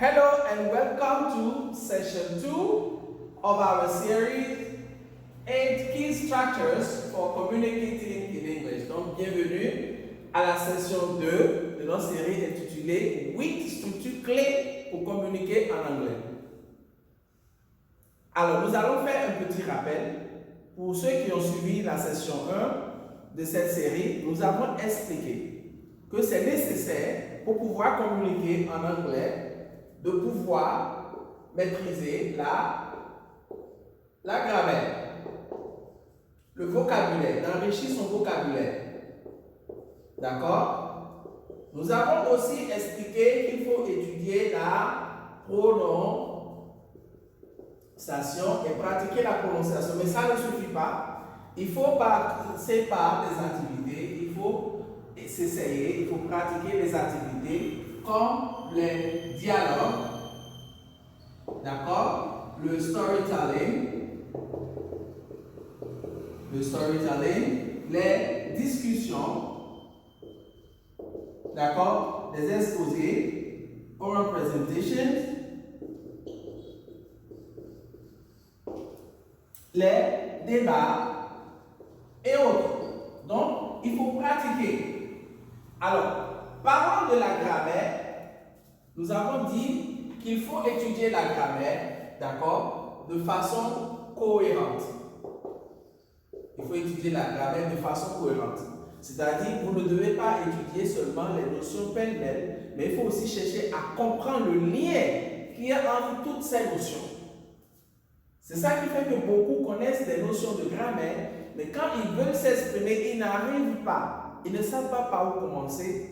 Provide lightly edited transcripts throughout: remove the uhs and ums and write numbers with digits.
Hello and welcome to session 2 of our series 8 key structures for communicating in English. Donc bienvenue à la session 2 de notre série intitulée 8 structures clés pour communiquer en anglais. Alors nous allons faire un petit rappel. Pour ceux qui ont suivi la session 1 de cette série, nous avons expliqué que c'est nécessaire pour pouvoir communiquer en anglais de pouvoir maîtriser la grammaire, le vocabulaire, d'enrichir son vocabulaire. D'accord? Nous avons aussi expliqué qu'il faut étudier la prononciation et pratiquer la prononciation. Mais ça ne suffit pas. Il faut passer par des activités, il faut s'essayer, il faut pratiquer les activités comme les dialogues, d'accord, le storytelling, les discussions, d'accord, les exposés, oral presentations, les débats et autres. Donc, il faut pratiquer. Alors, parlant de la grammaire, nous avons dit qu'il faut étudier la grammaire, d'accord, de façon cohérente. Il faut étudier la grammaire de façon cohérente. C'est-à-dire, vous ne devez pas étudier seulement les notions pêle-mêle, mais il faut aussi chercher à comprendre le lien qu'il y a entre toutes ces notions. C'est ça qui fait que beaucoup connaissent des notions de grammaire, mais quand ils veulent s'exprimer, ils n'arrivent pas. Ils ne savent pas par où commencer.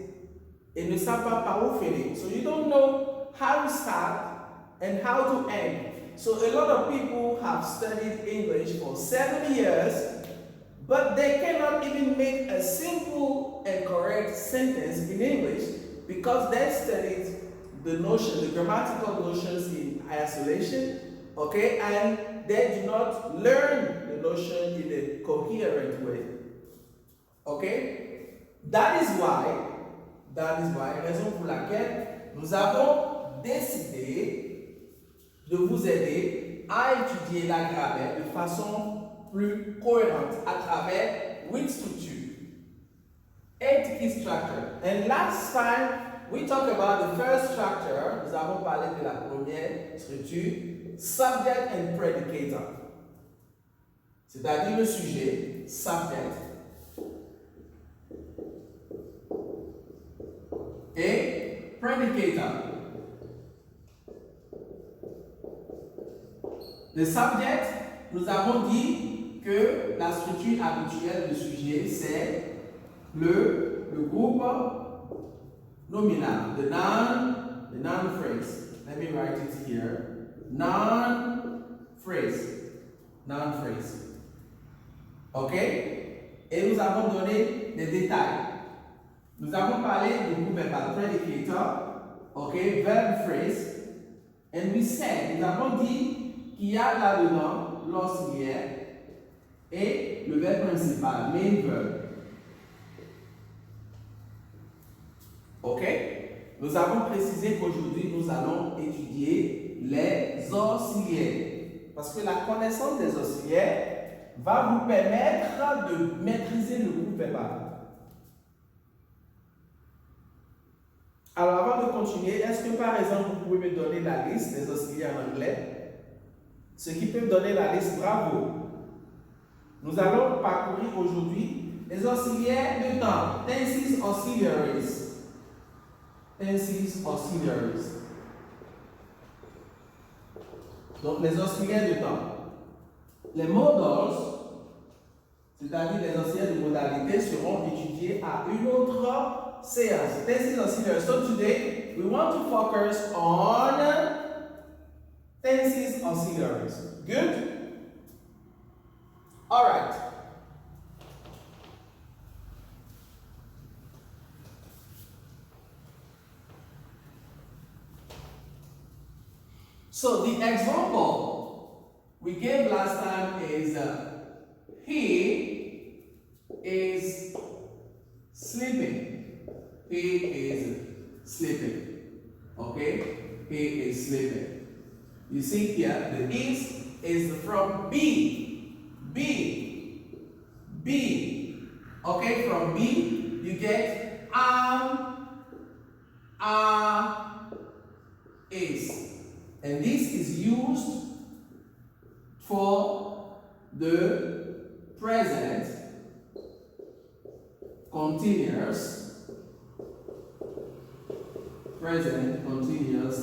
Ils ne savent pas par où finir. So you don't know how to start and how to end. So a lot of people have studied English for 7 years, but they cannot even make a simple and correct sentence in English because they studied the grammatical notions in isolation, okay, and they do not learn the notion in a coherent way, okay? That is why, raison pour laquelle nous avons décidé de vous aider à étudier la grammaire de façon plus cohérente à travers 8 structures. 8 key structures. And last time, we talked about the first structure. Nous avons parlé de la première structure, subject and predicator. C'est-à-dire le sujet, subject, et predicator. Le subject, nous avons dit que la structure habituelle du sujet, c'est le groupe nominal, the noun phrase. Let me write it here. Noun phrase. OK? Et nous avons donné des détails. Nous avons parlé du groupe verbal predicator, okay, verb phrase, and we said, nous avons dit qu'il y a là-dedans l'auxiliaire et le verbe principal, main verb. Ok? Nous avons précisé qu'aujourd'hui, nous allons étudier les auxiliaires. Parce que la connaissance des auxiliaires va vous permettre de maîtriser le groupe verbal. Alors, avant de continuer, est-ce que par exemple, vous pouvez me donner la liste des auxiliaires en anglais? Ceux qui peuvent donner la liste, bravo. Nous allons parcourir aujourd'hui les auxiliaires de temps. Tenses auxiliaries. Donc, les auxiliaires de temps. Les modals, c'est-à-dire les auxiliaires de modalité, seront étudiés à une autre séance. Tenses auxiliaries. So today we want to focus on tenses auxiliaries. Good? All right. So the example we gave last time is he is sleeping. He is sleeping. Okay? He is sleeping. You see here, the is from B. B. B. Okay, from B, you get is. And this is used for the present continuous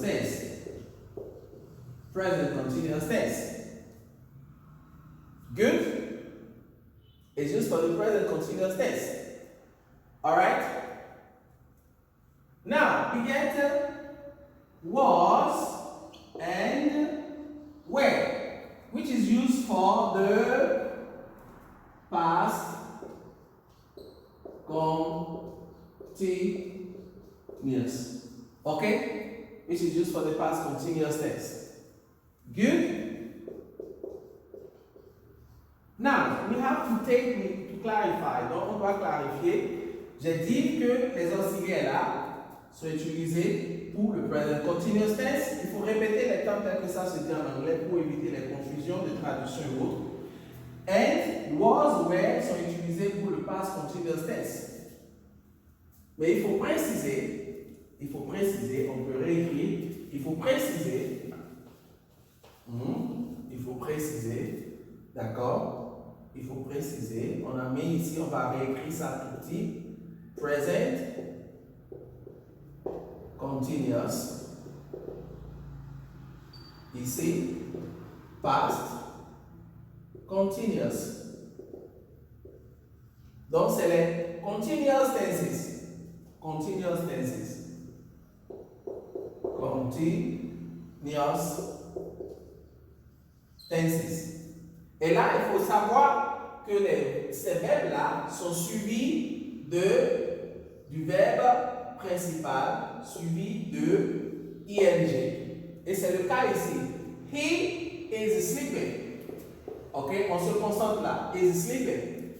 tense. Present continuous tense. Good? It's used for the present continuous tense. Alright? Now, we get was and were, which is used for the past continuous. Okay? Which is used for the past continuous tense. Good? Now, we have to clarify. Donc, on doit clarifier. J'ai dit que les auxiliaires là sont utilisés pour le present continuous tense. Il faut répéter les termes tels que ça se dit en anglais pour éviter les confusions de traduction et autres. And, was, were sont utilisés pour le past continuous tense. Mais il faut préciser, on peut réécrire, il faut préciser, d'accord? Il faut préciser, on a mis ici, on va réécrire ça tout petit. Present, continuous, ici, past, continuous. Donc, c'est les continuous tenses. Continuous tenses. Continuous tenses. Et là, il faut savoir que ces verbes-là sont suivis du verbe principal, suivi de ing. Et c'est le cas ici. He is sleeping. Ok, on se concentre là. Is sleeping.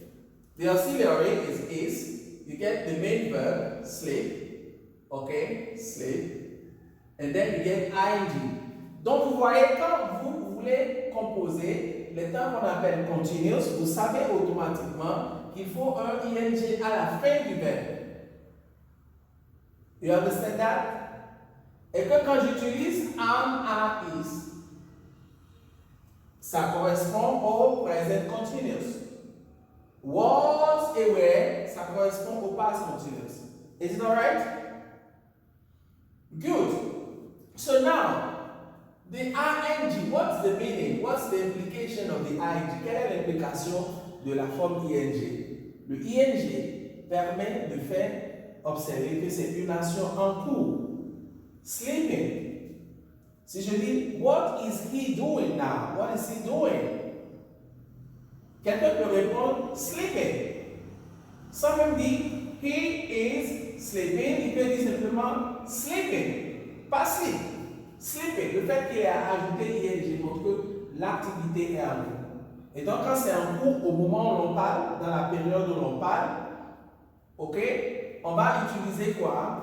The auxiliary is. You get the main verb, sleep. Ok, sleep. And then you get ing. Donc, vous voyez, quand vous voulez composer les termes qu'on appelle continuous, vous savez automatiquement qu'il faut un ing à la fin du verbe. You understand that? Et que quand j'utilise am, are, is, ça correspond au present continuous. Was et were, ça correspond au past continuous. Is it alright? Good. So now, the ing, what's the meaning? What's the implication of the ing? Quelle est l'implication de la forme ing? Le ing permet de faire observer que c'est une action en cours. Sleeping. Si je dis, what is he doing now? What is he doing? Quelqu'un peut répondre, sleeping. Sans même dire, he is sleeping. Il peut dire simplement, sleeping. Pas sleep. Sleeping. Le fait qu'il ait ajouté ing montre que l'activité est en cours. Et donc, quand c'est en cours, au moment où l'on parle, dans la période où l'on parle, ok, on va utiliser quoi?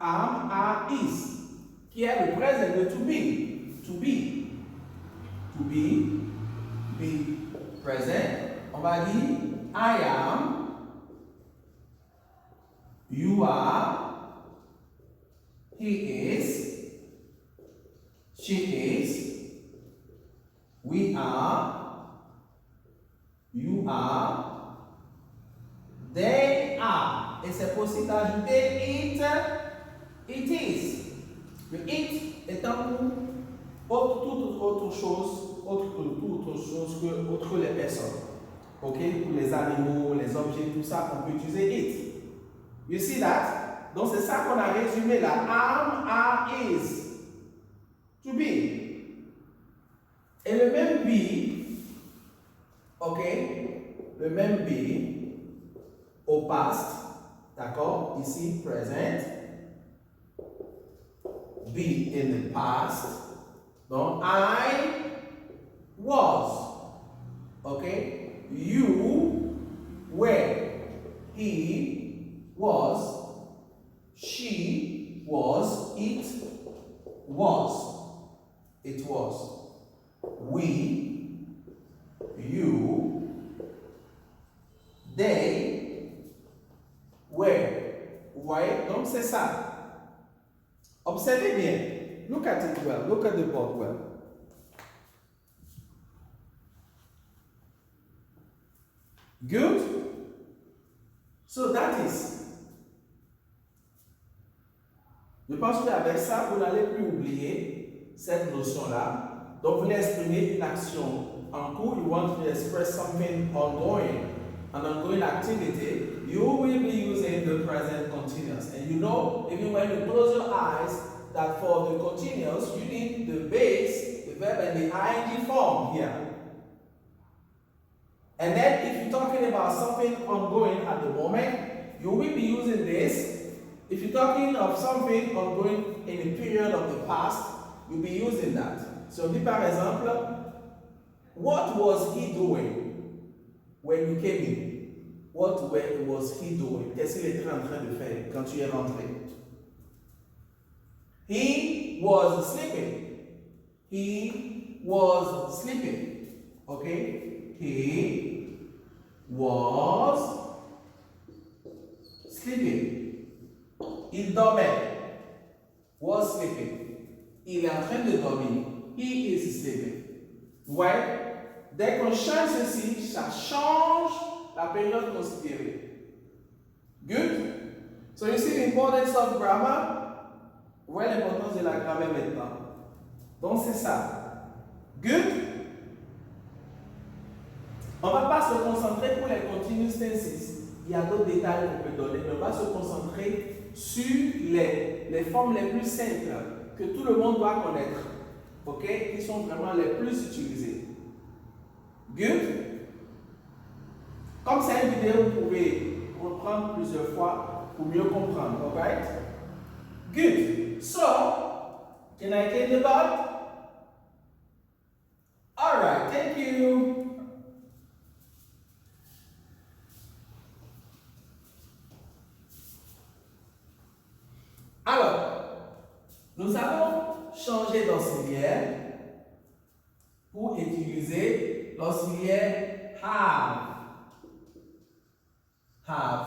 Am, are, is, qui est le présent de to be. To be. To be. Be. Present. On va dire I am. You are. He is. She is. We are. You are. They are. Et c'est possible d'ajouter it. It is. Le it étant pour toute autre chose, autre que les personnes. Ok? Pour les animaux, les objets, tout ça, on peut utiliser it. You see that? Donc c'est ça qu'on a résumé là. Am, are, is. To be. Et le même be, ok? Le même be au past, d'accord? Ici, present. Be in the past. Donc, I was. Okay? You were. He was. She was. It Was. It was. We, you, they, were. Vous voyez? Donc c'est ça. Observez bien. Look at it well. Look at the board well. Good? So that is. Je pense qu'avec ça, vous n'allez plus oublier cette notion-là. Donc, vous voulez exprimer une action en cours. You want to express something ongoing, an ongoing activity. You will be using the present continuous. And you know, even when you close your eyes, that for the continuous, you need the base, the verb, and the ing form here. And then, if you're talking about something ongoing at the moment, you will be using this. If you're talking of something ongoing in a period of the past, you'll be using that. So, par exemple, what was he doing when you came in? What was he doing? Qu'est-ce qu'il était en train de faire quand tu es rentré? He was sleeping. He was sleeping. Okay? He was sleeping. Il dormait. Was sleeping. Il est en train de dormir. He is sleeping. Ouais? Dès qu'on change ceci, ça change la période considérée. Good? So you see the importance of grammar? Ouais, l'importance de la grammaire maintenant. Donc c'est ça. Good? On ne va pas se concentrer pour les continuous tenses. Il y a d'autres détails qu'on peut donner. On va se concentrer sur les formes les plus simples que tout le monde doit connaître. OK? Qui sont vraiment les plus utilisées. Good? Comme c'est une vidéo, vous pouvez reprendre plusieurs fois pour mieux comprendre. Alright? Good. So, can I get the ball? Alright, thank you. Alors, nous allons changer d'auxiliaire pour utiliser l'auxiliaire have. Have.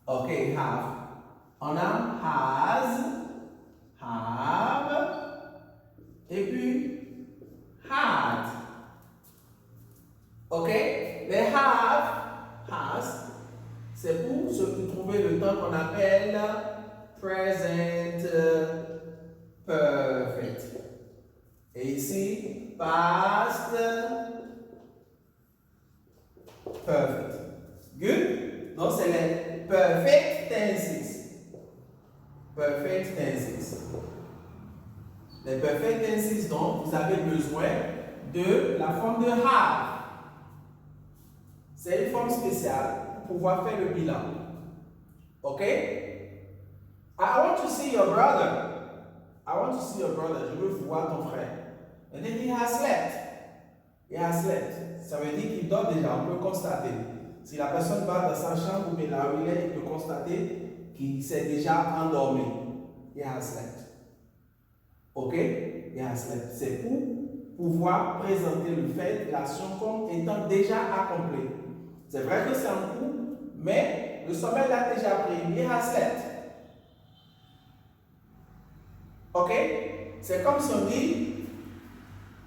OK, have. On a has, have, et puis had. OK? Les have, has, c'est pour se trouver le temps qu'on appelle present perfect. Et ici, past perfect. Good? Donc, c'est les perfect tenses. Perfect tenses. Les perfect tenses, donc, vous avez besoin de la forme de have. C'est une forme spéciale pour pouvoir faire le bilan. OK? I want to see your brother. I want to see your brother. Je veux voir ton frère. And then he has slept. He has slept. Ça veut dire qu'il dort déjà. On peut constater. Si la personne va dans sa chambre ou bien là où il est, il peut constater qu'il s'est déjà endormi. He has slept. OK? He has slept. C'est pour pouvoir présenter le fait, l'action comme étant déjà accomplie. C'est vrai que c'est en cours, mais le sommeil l'a déjà pris. He has slept. OK? C'est comme si on dit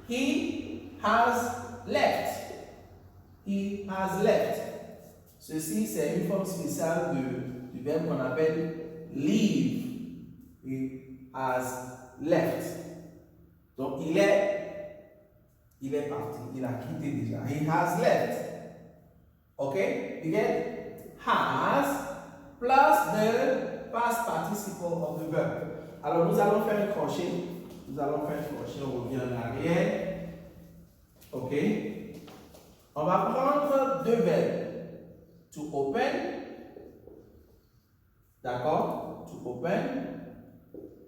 he has left. He has left. Ceci, c'est une forme spéciale du verbe qu'on appelle leave. He has left. Donc, il est parti. Il a quitté déjà. He has left. OK? You get has plus the past participle of the verb. Alors, nous allons faire un crochet. Nous allons faire un crochet. On revient en arrière. OK? On va prendre deux verbes. To open. D'accord? To open.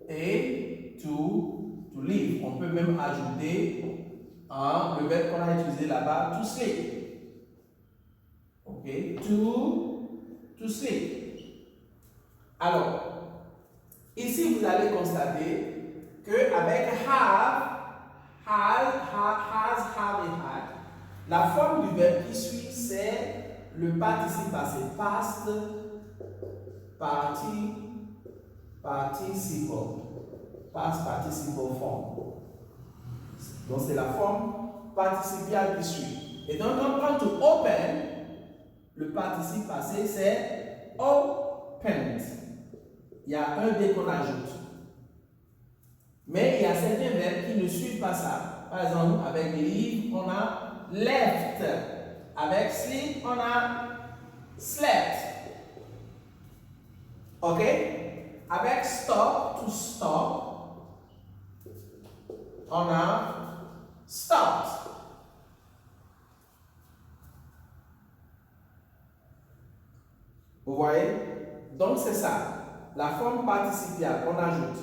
Et to leave. On peut même ajouter le verbe qu'on a utilisé là-bas, to sleep. OK? To sleep. Alors, ici, vous allez constater qu'avec have, has, have et had, la forme du verbe qui suit, c'est le participe passé, past participle, past participle form. Donc c'est la forme participiale qui suit. Et donc quand on prend to open, le participe passé c'est opened. Il y a un D qu'on ajoute. Mais il y a certains verbes qui ne suivent pas ça. Par exemple, avec leave, on a left. Avec sleep, on a slept. OK? Avec stop, to stop, on a stopped. Vous voyez? Donc c'est ça. La forme participiale qu'on ajoute.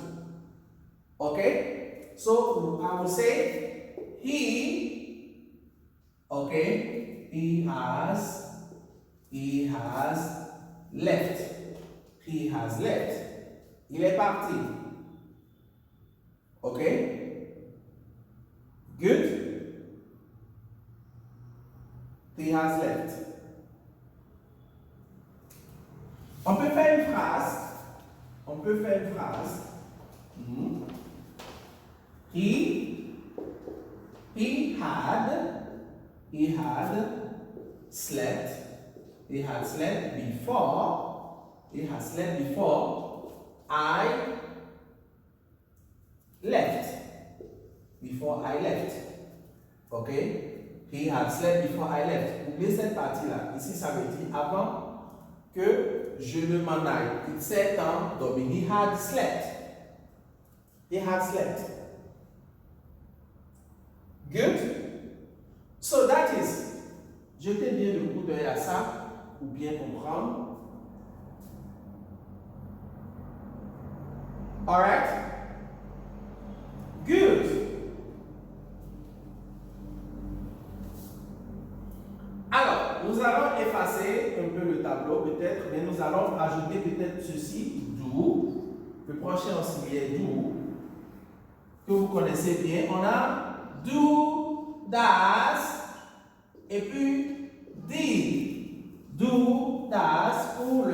Okay? So I will say he, okay, he has left. He has left. Il est parti. Okay? Good? He has left. On peut faire une phrase. He had slept. He had slept before I left. Okay? He had slept before I left. Oubliez cette partie-là. Ici, ça veut dire avant que je ne m'en aille. Il s'est endormi. He had slept. Good? So that is, jetez bien le coup d'œil à ça pour bien comprendre. Alright? Good. Alors, nous allons effacer un peu le tableau peut-être, mais nous allons ajouter peut-être ceci, do, le prochain auxiliaire do, que vous connaissez bien. On a do, does, et puis did. Do, does pour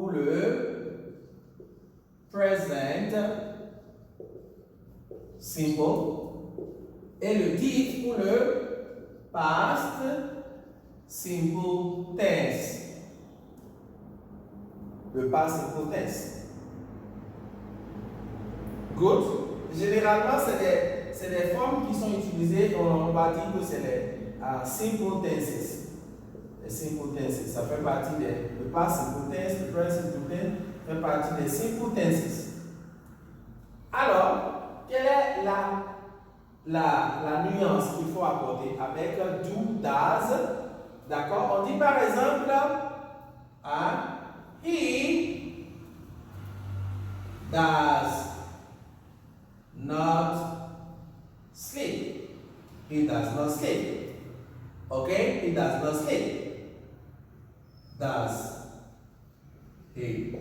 le present simple et le did pour le past simple tense. Le past simple tense. Good. Généralement, c'est des formes qui sont utilisées, on va dire que c'est les simple tenses. Les simple tenses, ça fait partie le past simple tense, le present simple tense, fait partie des simple tenses. Alors, quelle est la nuance qu'il faut apporter avec do, does? D'accord? On dit par exemple, he does not sleep. He does not sleep. Okay? He does not sleep. Does he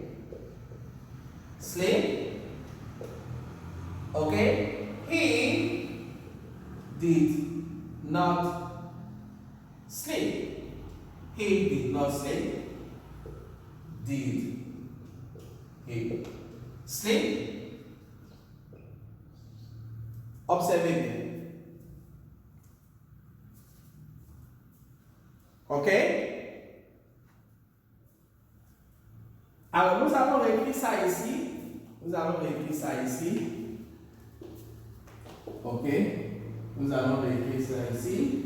sleep? Okay? He did not sleep. He did not sleep. Did he sleep? Observez bien. OK? Alors, nous allons réécrire ça ici. OK? Nous allons réécrire ça ici.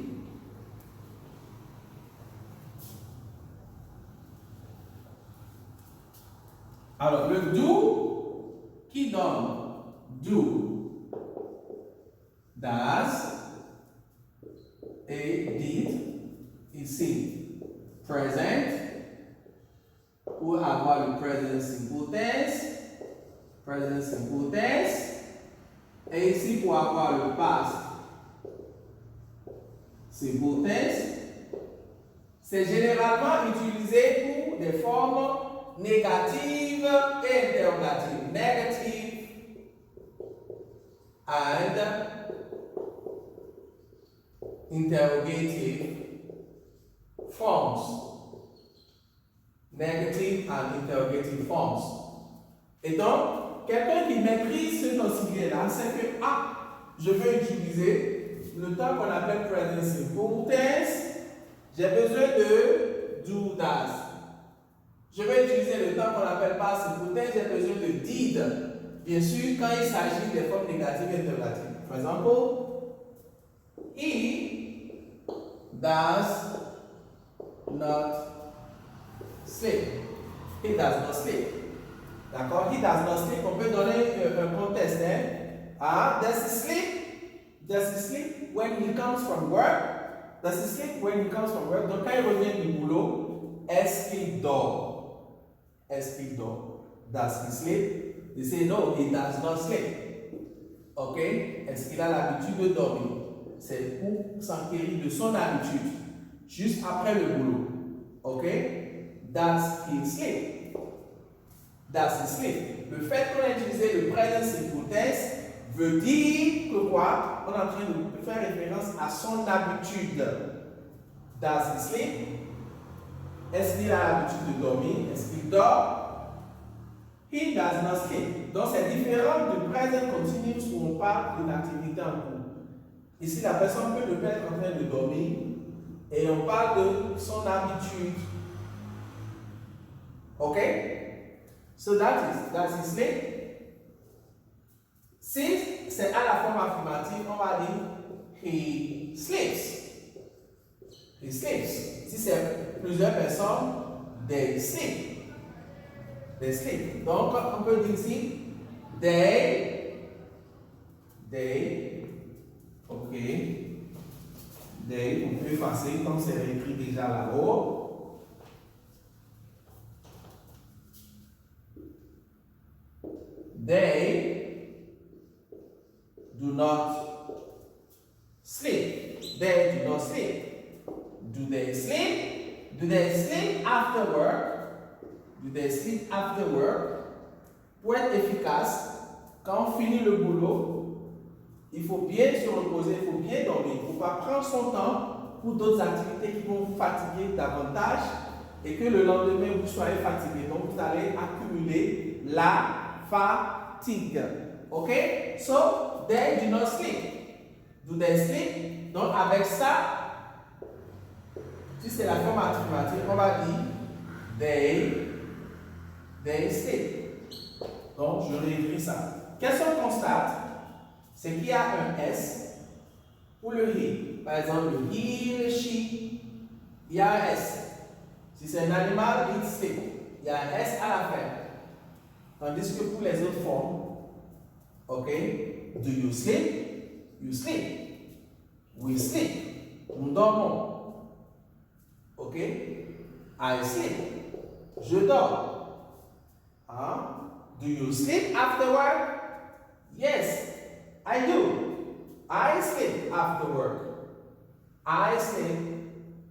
Alors, le do qui donne do, does et did ici. Present pour avoir le present simple tense. Et ici pour avoir le past simple tense. C'est généralement utilisé pour des formes négatives et interrogatives. Negative and interrogative forms. Negative and interrogative forms. Et donc, quelqu'un qui maîtrise ce auxiliaire-là, c'est que, je veux utiliser le temps qu'on appelle present simple tense, j'ai besoin de do, does. Je vais utiliser le temps qu'on appelle past simple tense, j'ai besoin de did. Bien sûr, quand il s'agit des formes négatives et interrogatives. Par exemple, he does not sleep. He does not sleep. D'accord? He does not sleep. On peut donner un contexte. Does he sleep? Does he sleep when he comes from work? Does he sleep when he comes from work? Donc, quand il revient du boulot, est-ce qu'il dort? Est-ce qu'il dort? Does he sleep? They say no, he does not sleep. Ok? Est-ce qu'il a l'habitude de dormir? C'est pour s'enquérir de son habitude, juste après le boulot. Ok? Does he sleep? Does he sleep? Le fait qu'on ait utilisé le present simple tense veut dire que quoi? On est en train de faire référence à son habitude. Does he sleep? Est-ce qu'il a l'habitude de dormir? Est-ce qu'il dort? He does not sleep. Donc c'est différent du present continuous où on parle d'une activité en cours. Ici, la personne peut ne pas être en train de dormir et on parle de son habitude. Ok? So does he sleep? Si c'est à la forme affirmative, on va dire he sleeps. He sleeps. Si c'est plusieurs personnes, they sleep. They sleep. Donc, on peut dire ici, ok, they, on peut effacer comme c'est écrit déjà là-haut. They do not sleep. They do not sleep. Do they sleep? Do they sleep after work? Do they sleep after work? Pour être efficace, quand on finit le boulot, il faut bien se reposer, il faut bien dormir. Il ne faut pas prendre son temps pour d'autres activités qui vont vous fatiguer davantage et que le lendemain vous soyez fatigué. Donc vous allez accumuler la fatigue. Ok? So, they do not sleep. Do they sleep? Donc avec ça, si c'est la forme affirmative, on va dire they sleep. Donc, je réécris ça. Qu'est-ce qu'on constate? C'est qu'il y a un S pour le he. Par exemple, le he, le she, il y a un S. Si c'est un animal, it sleep. Il y a un S à la fin. Tandis que pour les autres formes, ok, do you sleep? You sleep. We sleep. Nous dormons. Ok? I sleep. Je dors. Do you sleep after work? Yes, I do. I sleep after work. I sleep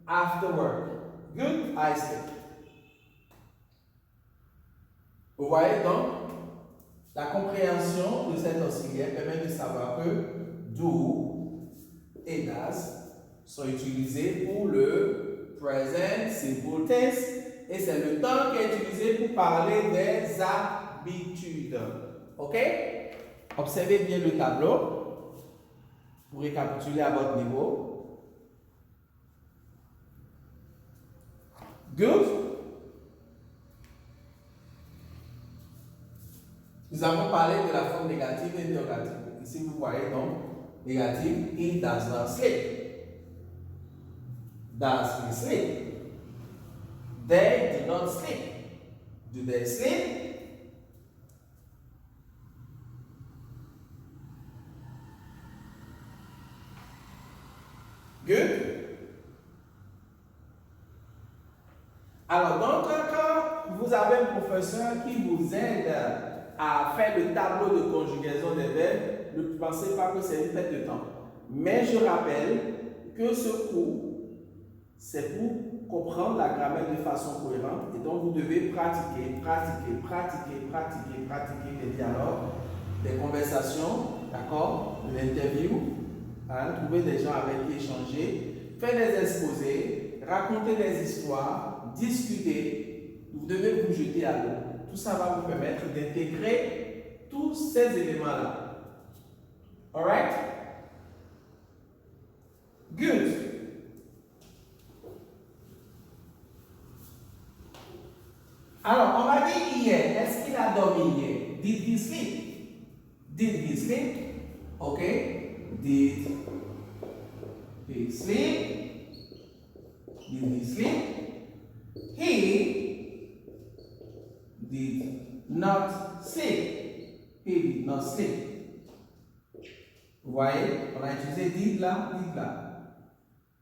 after work. Good, I sleep. Vous voyez donc, la compréhension de cet auxiliaire permet de savoir que do et does sont utilisés pour le present simple tense et c'est le temps qui est utilisé pour parler des habitudes. Ok? Observez bien le tableau pour récapituler à votre niveau. Good? Nous avons parlé de la forme négative et interrogative. Ici, vous voyez donc, négative, he does not sleep. Does he sleep? They do not sleep. Do they sleep? Good? Alors, donc, quand vous avez un professeur qui vous aide à faire le tableau de conjugaison des verbes, ne pensez pas que c'est une perte de temps. Mais je rappelle que ce cours, c'est pour comprendre la grammaire de façon cohérente et donc vous devez pratiquer les dialogues des conversations, d'accord, de l'interview, hein, trouver des gens avec qui échanger, faire des exposés, raconter des histoires, discuter. Vous devez vous jeter à l'eau. Tout ça va vous permettre d'intégrer tous ces éléments-là. Alright? Good. Alors, on m'a dit hier, est-ce qu'il a dormi hier? Did he sleep? Did he sleep? Ok. Did he sleep? Did he sleep? He did not sleep. He did not sleep. Vous voyez, on a utilisé did là,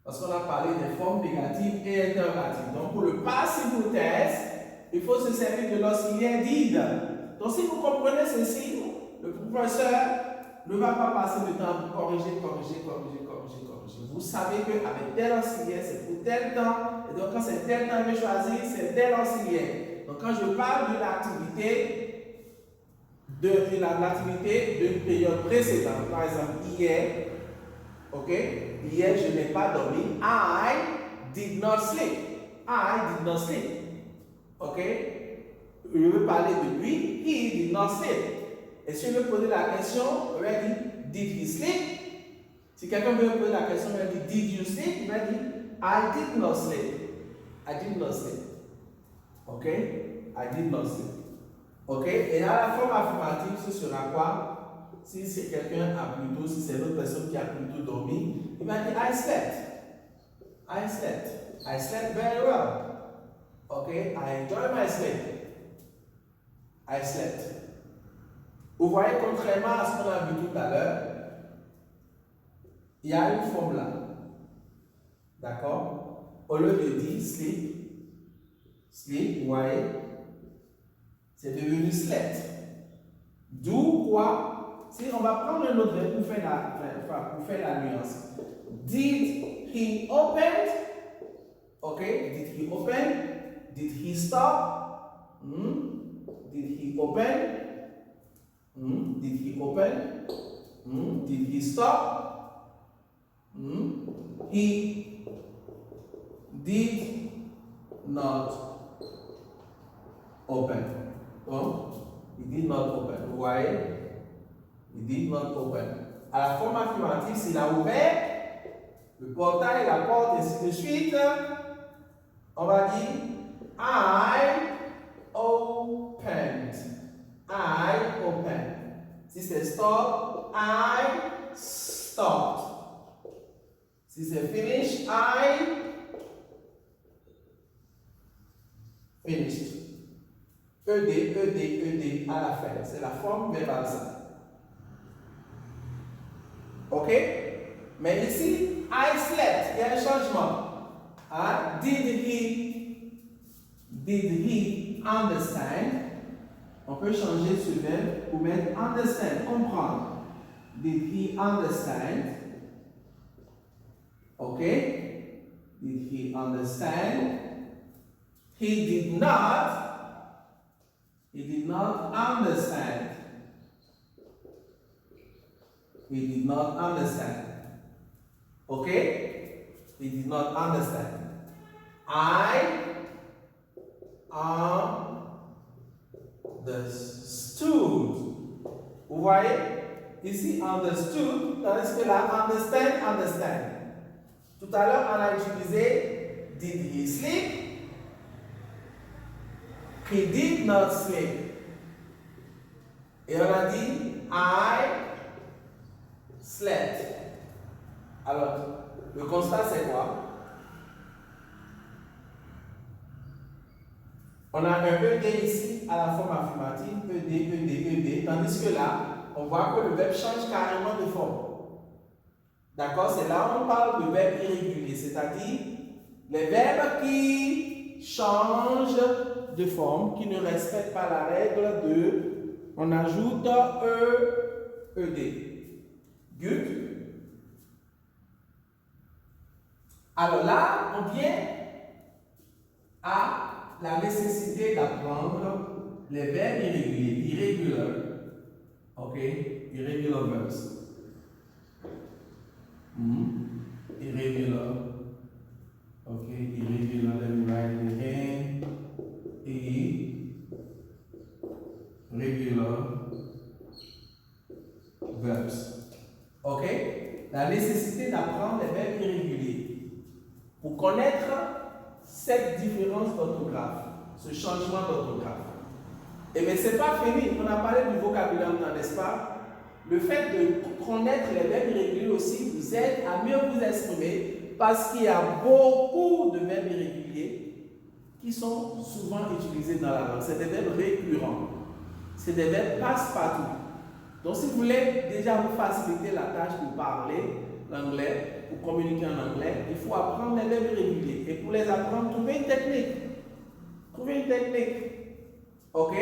parce qu'on a parlé des formes négatives et interrogatives. Donc, pour le passé hypothèse, il faut se servir de l'auxiliaire did. Donc, si vous comprenez ceci, le professeur ne va pas passer le temps pour corriger. Vous savez qu'avec tel auxiliaire, c'est pour tel temps. Et donc, quand c'est tel temps que je choisis, c'est tel auxiliaire. Donc, quand je parle de l'activité, d'une période précédente, par exemple, hier, ok? Hier, je n'ai pas dormi. I did not sleep. I did not sleep. Ok? Je veux parler de lui. He did not sleep. Et si je veux poser la question, on va dire, did he sleep? Si quelqu'un veut poser la question, on va dire, did you sleep? Il va dire, I did not sleep. I did not sleep. Ok? I did not sleep. Ok? Et à la forme affirmative, ce sera quoi? Si c'est quelqu'un a plutôt, si c'est l'autre personne qui a plutôt dormi, il va dire, I slept. I slept. I slept very well. Okay, I enjoy my sleep. I slept. Vous voyez, contrairement à ce qu'on a vu tout à l'heure, il y a une forme là. D'accord? Au lieu de dire sleep, vous voyez, c'est devenu slept. D'où quoi? Si on va prendre un autre verbe pour faire la nuance. Did he open? Okay, did he open? Did he stop? Did he open? Did he open? Did he stop? He did not open. He did not open. Vous voyez? He did not open. À la forme affirmative, s'il a ouvert le portail, la porte, ainsi de suite, on va dire I opened. I opened. Si c'est stop, I stopped. Si c'est finish, I finished. ED à la fin. C'est la forme verbale ça. Ok? Mais ici, I slept. Il y a un changement. Hein? Did he understand? On peut changer ce verbe pour mettre understand, comprendre. Did he understand? Ok? Did he understand? He did not understand. He did not understand. Okay? He did not understand. I understood. Vous voyez? Ici, understood, tandis que là, understand. Tout à l'heure, on a utilisé did he sleep? He did not sleep. Et on a dit I slept. Alors, le constat c'est quoi? On a un ED ici à la forme affirmative, ED, tandis que là, on voit que le verbe change carrément de forme. D'accord? C'est là où on parle de verbes irréguliers, c'est-à-dire les verbes qui changent de forme, qui ne respectent pas la règle de, on ajoute ED. Good? Alors là, on vient à la nécessité d'apprendre les verbes irréguliers, irréguliers. Okay, irregular verbs. Irregular. Okay, irregular. Let me write it again. Irregular verbs. Ok? La nécessité d'apprendre les verbes irréguliers. Pour connaître cette différence d'orthographe, ce changement d'orthographe. Et bien, ce n'est pas fini. On a parlé du vocabulaire, n'est-ce pas? Le fait de connaître les verbes irréguliers aussi vous aide à mieux vous exprimer parce qu'il y a beaucoup de verbes irréguliers qui sont souvent utilisés dans la langue. C'est des verbes récurrents. C'est des verbes passe-partout. Donc, si vous voulez déjà vous faciliter la tâche pour parler l'anglais, pour communiquer en anglais, il faut apprendre les verbes irréguliers. Et pour les apprendre, trouvez une technique. Trouvez une technique. Ok?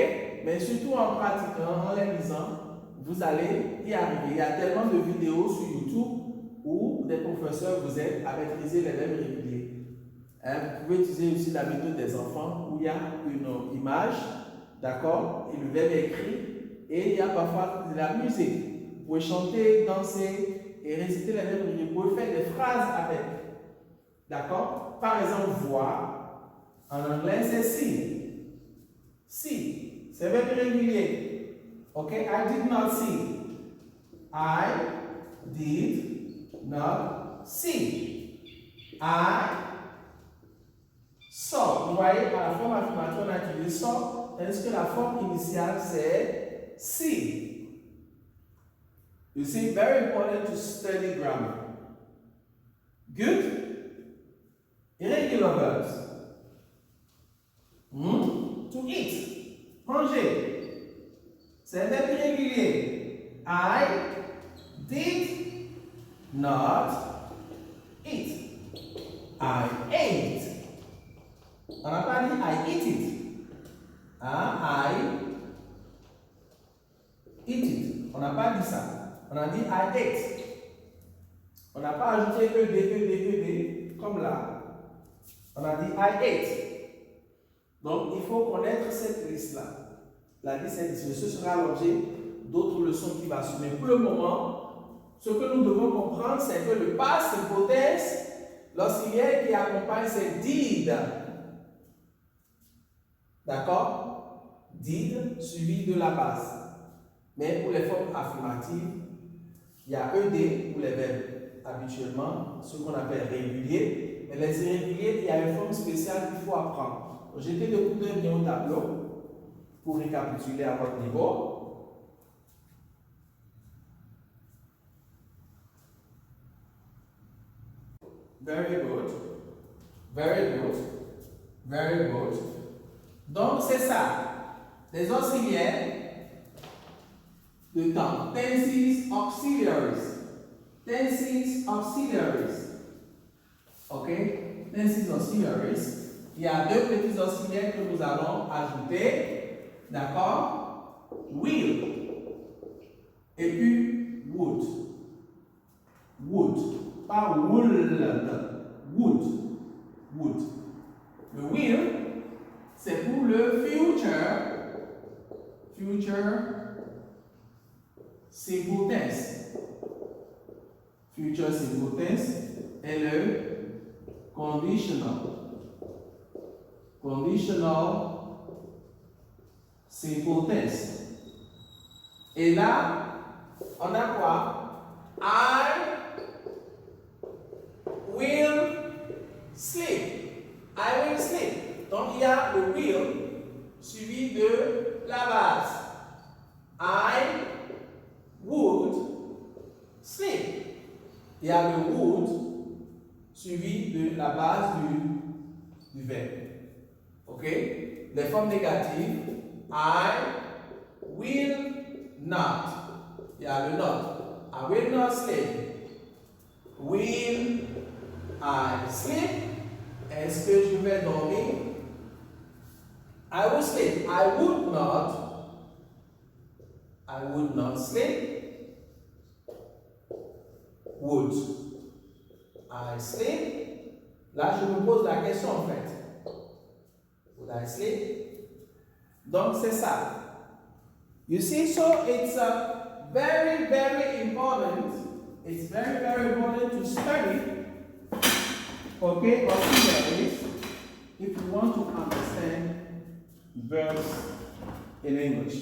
Mais surtout en pratiquant, en les lisant, vous allez y arriver. Il y a tellement de vidéos sur YouTube où des professeurs vous aident à maîtriser les verbes irréguliers. Vous pouvez utiliser aussi la méthode des enfants où il y a une image, d'accord, et le verbe est écrit, et il y a parfois de la musique. Vous pouvez chanter, danser et réciter les verbes irréguliers. Vous pouvez faire des phrases avec. D'accord? Par exemple, voir, en anglais c'est see. See, c'est verbe irrégulier. Ok, I did not see. I did not see. I saw. Vous voyez, à la forme affirmative, on a utilisé saw, tandis que la forme initiale, c'est see. You see, very important to study grammar. Good? Irregular verbs. To eat. Manger. C'est un verbe irrégulier. I did not eat. I ate. On n'a pas dit I eat it. I eat it. On n'a pas dit ça. On a dit I ate. On n'a pas ajouté ED, comme là. On a dit I ate. Donc, il faut connaître cette liste-là. La liste est disponible. Ce sera l'objet d'autres leçons qui va suivre. Mais pour le moment, ce que nous devons comprendre, c'est que le past simple tense, l'auxiliaire qui accompagne, c'est did. D'accord? Did suivi de la base. Mais pour les formes affirmatives, il y a ED pour les verbes habituellement, ce qu'on appelle réguliers. Mais les irréguliers, il y a une forme spéciale qu'il faut apprendre. Jetez le coup d'œil bien au tableau pour récapituler à votre niveau. Very good. Very good. Very good. Donc, c'est ça. Les auxiliaires de temps. Tenses auxiliaries. Tenses auxiliaries. OK? Tenses auxiliaries. Il y a deux petits auxiliaires que nous allons ajouter. D'accord? Will. Et puis would. Would. Pas would. Would. Would. Le will, c'est pour le future. Future simple tense. Future simple tense et le conditional. Conditional simple tense. Et là, on a quoi? I will sleep. I will sleep. Donc, il y a le will suivi de la base. I would sleep. Il y a le would suivi de la base du verbe. OK? Les formes négatives. I will not. Il y a le not. I will not sleep. Will I sleep? Est-ce que je vais dormir? I will sleep. I would not. I would not sleep. Would I sleep? Là, je me pose la question en fait. Would I sleep? Donc, c'est ça. You see, so it's very, very important. It's very, very important to study, okay, auxiliaries if you want to understand verbs in English.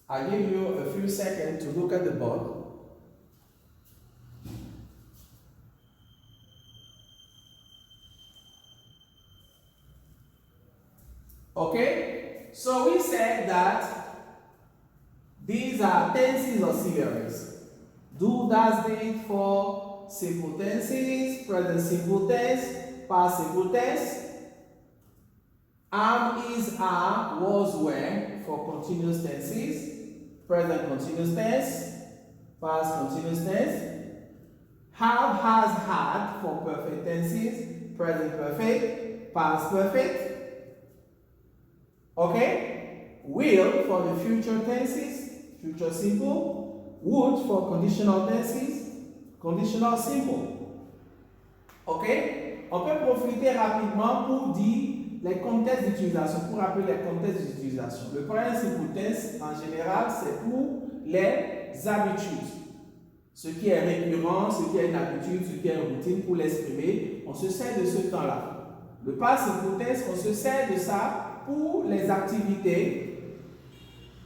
I'll give you a few seconds to look at the board. Okay, so we said that these are tenses auxiliaries. Do, does, did for simple tenses, present simple tense, past simple tense. Am, is, are, was, were for continuous tenses, present continuous tense, past continuous tense. Have, has, had for perfect tenses, present perfect, past perfect. Okay? Will for the future tenses, future simple. Would for conditional tenses, conditional simple. Ok? On peut profiter rapidement pour dire les contextes d'utilisation, pour rappeler les contextes d'utilisation. Le present simple tense, en général, c'est pour les habitudes. Ce qui est récurrent, ce qui est une habitude, ce qui est une routine, pour l'exprimer, on se sert de ce temps-là. Le past simple tense, on se sert de ça pour les activités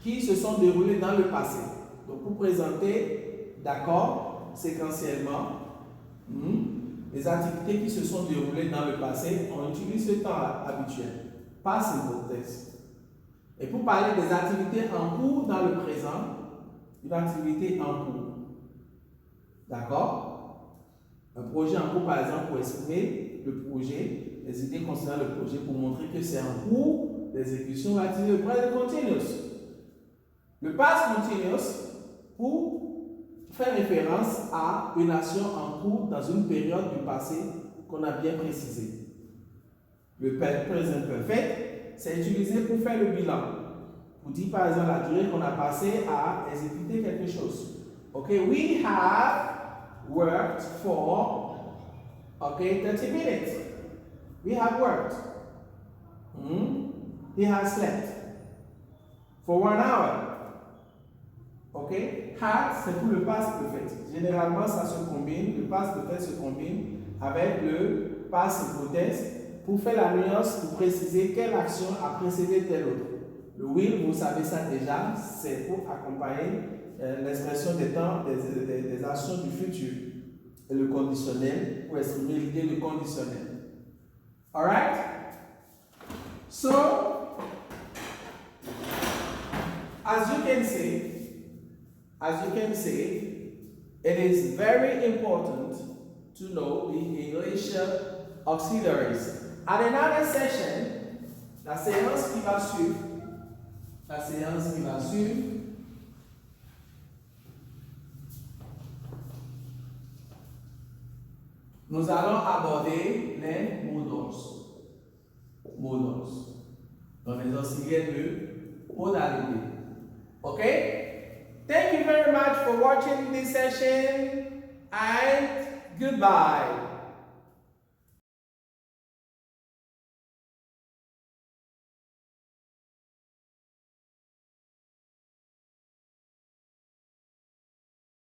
qui se sont déroulées dans le passé. Donc, pour présenter, d'accord, séquentiellement, les activités qui se sont déroulées dans le passé, on utilise ce temps habituel, pas simple tense. Et pour parler des activités en cours dans le présent, une activité en cours. D'accord? Un projet en cours, par exemple, pour exprimer le projet, les idées concernant le projet, pour montrer que c'est en cours d'exécution, on va utiliser le present continuous. Le past continuous, pour faire référence à une action en cours dans une période du passé qu'on a bien précisé. Le present perfect, c'est utilisé pour faire le bilan. Pour dire par exemple la durée qu'on a passée à exécuter quelque chose. Ok, we have worked for 30 minutes. We have worked. He has slept for 1 hour. Ok, had c'est pour le past perfect. Généralement, ça se combine, le past perfect se combine avec le past simple tense pour faire la nuance, pour préciser quelle action a précédé telle autre. Le will, vous savez ça déjà, c'est pour accompagner l'expression des temps, des actions du futur. Et le conditionnel, pour exprimer l'idée du conditionnel. Alright? So, as you can see, it is very important to know the English auxiliaries. At another session, la séance qui va suivre, nous allons aborder les modals. Donc les auxiliaires de modalité. Okay? Thank you very much for watching this session and goodbye.